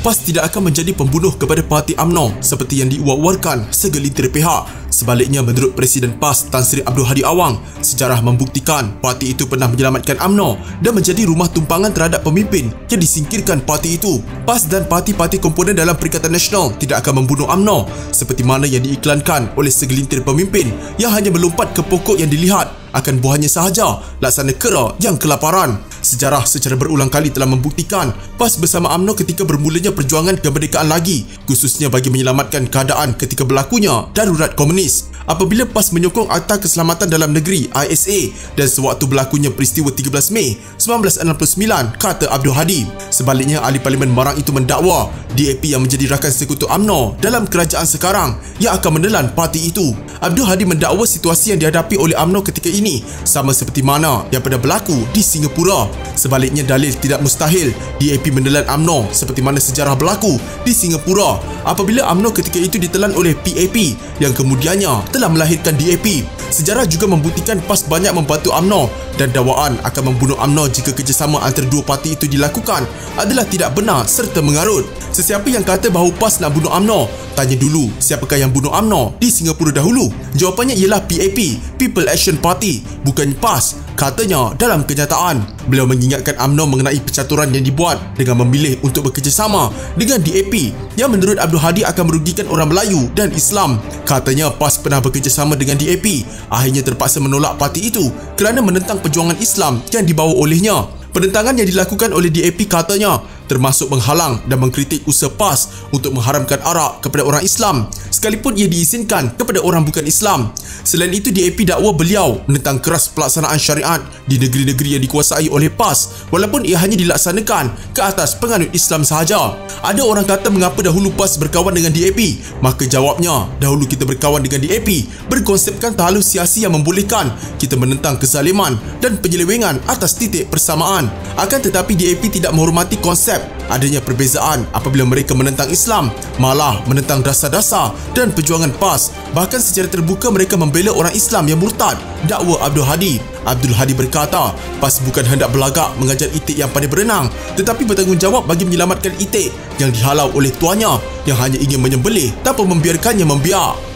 PAS tidak akan menjadi pembunuh kepada parti UMNO seperti yang diwar-warkan segelintir pihak. Sebaliknya, menurut Presiden PAS Tan Sri Abdul Hadi Awang, sejarah membuktikan parti itu pernah menyelamatkan UMNO dan menjadi rumah tumpangan terhadap pemimpin yang disingkirkan parti itu. PAS dan parti-parti komponen dalam Perikatan Nasional tidak akan membunuh UMNO seperti mana yang diiklankan oleh segelintir pemimpin yang hanya melompat ke pokok yang dilihat akan buahnya sahaja, laksana kera yang kelaparan. Sejarah secara berulang kali telah membuktikan PAS bersama UMNO ketika bermulanya perjuangan kemerdekaan lagi, khususnya bagi menyelamatkan keadaan ketika berlakunya darurat komunis. Apabila PAS menyokong Akta Keselamatan Dalam Negeri ISA dan sewaktu berlakunya peristiwa 13 Mei 1969, kata Abdul Hadi. Sebaliknya, ahli parlimen Marang itu mendakwa DAP yang menjadi rakan sekutu UMNO dalam kerajaan sekarang yang akan menelan parti itu. Abdul Hadi mendakwa situasi yang dihadapi oleh UMNO ketika ini sama seperti mana yang pernah berlaku di Singapura. Sebaliknya, dalil tidak mustahil DAP menelan UMNO seperti mana sejarah berlaku di Singapura apabila UMNO ketika itu ditelan oleh PAP yang kemudiannya telah melahirkan DAP. Sejarah juga membuktikan PAS banyak membantu UMNO dan dakwaan akan membunuh UMNO jika kerjasama antara dua parti itu dilakukan adalah tidak benar serta mengarut. Sesiapa yang kata bahawa PAS nak bunuh UMNO, tanya dulu siapakah yang bunuh UMNO di Singapura dahulu. Jawapannya ialah PAP, People Action Party, bukan PAS, katanya dalam kenyataan. Beliau mengingatkan UMNO mengenai percaturan yang dibuat dengan memilih untuk bekerjasama dengan DAP yang menurut Abdul Hadi akan merugikan orang Melayu dan Islam. Katanya PAS pernah bekerjasama dengan DAP, akhirnya terpaksa menolak parti itu kerana menentang perjuangan Islam yang dibawa olehnya. Penentangan yang dilakukan oleh DAP katanya termasuk menghalang dan mengkritik usaha PAS untuk mengharamkan arak kepada orang Islam sekalipun ia diizinkan kepada orang bukan Islam. Selain itu, DAP dakwa beliau menentang keras pelaksanaan syariat di negeri-negeri yang dikuasai oleh PAS walaupun ia hanya dilaksanakan ke atas penganut Islam sahaja. Ada orang kata mengapa dahulu PAS berkawan dengan DAP? Maka jawabnya, dahulu kita berkawan dengan DAP berkonsepkan tahalus siasi yang membolehkan kita menentang kezaliman dan penyelewengan atas titik persamaan. Akan tetapi DAP tidak menghormati konsep adanya perbezaan apabila mereka menentang Islam, malah menentang dasar-dasar dan perjuangan PAS. Bahkan secara terbuka mereka membela orang Islam yang murtad, dakwa Abdul Hadi. Abdul Hadi berkata, PAS bukan hendak berlagak mengajar itik yang pandai berenang, tetapi bertanggungjawab bagi menyelamatkan itik yang dihalau oleh tuannya yang hanya ingin menyembelih tanpa membiarkannya membiak.